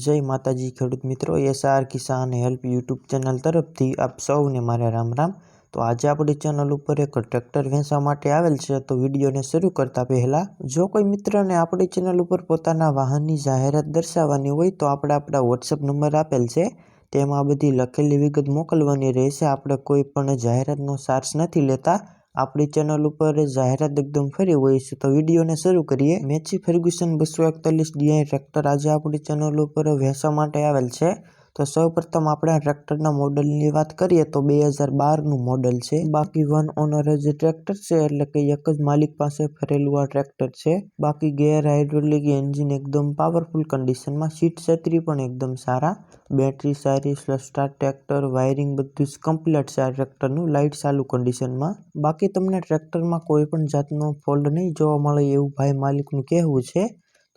જય માતાજી ખેડૂત મિત્રો, એસઆર કિસાન હેલ્પ યુટ્યુબ ચેનલ તરફથી આપ સૌને મારા રામ રામ। તો આજે આપણી ચેનલ ઉપર એક ટ્રેક્ટર વેચવા માટે આવેલ છે। તો વિડીયોને શરૂ કરતા પહેલા જો કોઈ મિત્રને આપણી ચેનલ ઉપર પોતાના વાહનની જાહેરાત દર્શાવવાની હોય તો આપણા વોટ્સએપ નંબર આપેલ છે, તેમાં બધી લખેલી વિગત મોકલવાની રહેશે। આપણે કોઈ પણ જાહેરાતનો ચાર્જ નથી લેતા। આપણી ચેનલ ઉપર જાહેરાત એકદમ ફ્રી હોય છે। તો વિડીયોને શરૂ કરીએ। મેચી ફર્ગ્યુસન 241 ડીઆઈ ટ્રેક્ટર આજે આપણી ચેનલ ઉપર વેચવા માટે આવેલ છે। તો સૌપ્રથમ આપણે આ ટ્રેક્ટરના મોડલની વાત કરીએ તો 2012નું મોડલ છે। બાકી વન ઓનર જ ટ્રેક્ટર છે, એટલે કે એક જ માલિક પાસે ફરેલું આ ટ્રેક્ટર છે। બાકી ગેર હાઇડ્રોલિક એન્જિન એકદમ પાવરફુલ કન્ડિશનમાં, સીટ છત્રી પણ એકદમ સારા, બેટરી સારી, સ્ટાર્ટ ટ્રેક્ટર વાયરિંગ બધું જ કમ્પ્લીટ છે આ ટ્રેક્ટરનું, લાઇટ ચાલુ કન્ડિશનમાં। બાકી તમને ટ્રેક્ટરમાં કોઈ પણ જાતનો ફોલ્ટ નહીં જોવા મળે એવું ભાઈ માલિકનું કહેવું છે।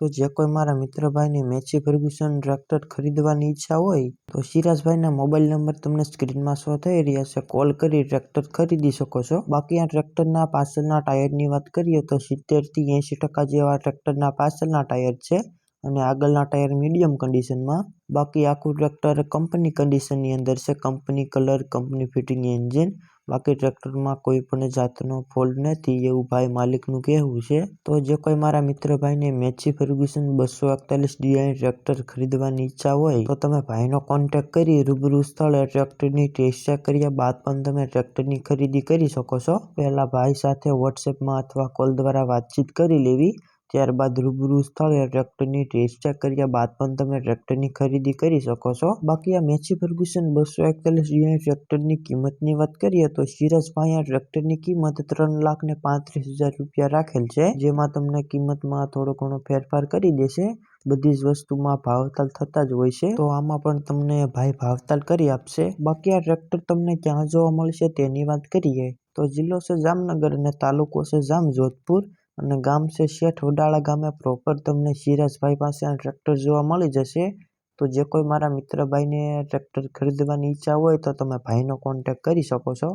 તો જે કોઈ મારા મિત્ર ભાઈને મેચી ફર્ગ્યુસન ટ્રેક્ટર ખરીદવાની ઈચ્છા હોય તો સિરાજભાઈના મોબાઈલ નંબર તમને સ્ક્રીનમાં શો થઈ રહ્યા છે, કોલ કરી ટ્રેક્ટર ખરીદી શકો છો। બાકી આ ટ્રેક્ટરના પાછળના ટાયરની વાત કરીએ તો 70 થી 80% જેવા ટ્રેક્ટરના પાછળના ટાયર છે અને આગળના ટાયર મીડિયમ કન્ડિશનમાં। બાકી આખું ટ્રેક્ટર કંપની કન્ડિશનની અંદર છે, company colour, company fitting engine. બાકી ટ્રેક્ટરમાં કોઈ પણ જાતનો ફોલ્ટ નથી એવું ભાઈ માલિકનું કહેવું છે। તો જે કોઈ મારા મિત્ર ભાઈને મેચી ફર્ગ્યુસન 241 ડીઆઈ ટ્રેક્ટર ખરીદવાની ઈચ્છા હોય તો તમે ભાઈનો કોન્ટેક્ટ કરી રૂબરૂ સ્થળે ટ્રેક્ટરની ટેસ્ટ ચેક કર્યા બાદ પણ તમે ટ્રેક્ટરની ખરીદી કરી શકો છો। પહેલા ભાઈ સાથે વોટ્સએપમાં અથવા કોલ દ્વારા વાતચીત કરી લેવી, ત્યારબાદ રૂબરૂ સ્થળે ટ્રેક્ટરની ટેસ્ટ ચેક કર્યા બાદ પણ તમે ટ્રેક્ટરની ખરીદી કરી શકો છો। બાકી આ મેચી ફર્ગ્યુસન 241 ડીઆઈ ટ્રેક્ટરની કિંમતની વાત કરીએ તો સિરાજભાઈ આ ટ્રેક્ટરની કિંમત 3,35,000 રૂપિયા રાખેલ છે, જેમાં તમને કિંમતમાં થોડો ઘણો ફેરફાર કરી દેશે। બધી જ વસ્તુમાં ભાવતાલ થતા જ હોય છે, તો આમાં પણ તમને ભાઈ ભાવતાલ કરી આપશે। બાકી આ ટ્રેક્ટર તમને ક્યાં જોવા મળશે તેની વાત કરીએ તો જિલ્લો છે જામનગર અને તાલુકો છે જામજોધપુર અને ગામ છે શેઠ વડાળા ગામે પ્રોપર તમને સિરાજભાઈ પાસે આ ટ્રેક્ટર જોવા મળી જશે। તો જે કોઈ મારા મિત્ર ભાઈને ટ્રેક્ટર ખરીદવાની ઈચ્છા હોય તો તમે ભાઈનો કોન્ટેક્ટ કરી શકો છો।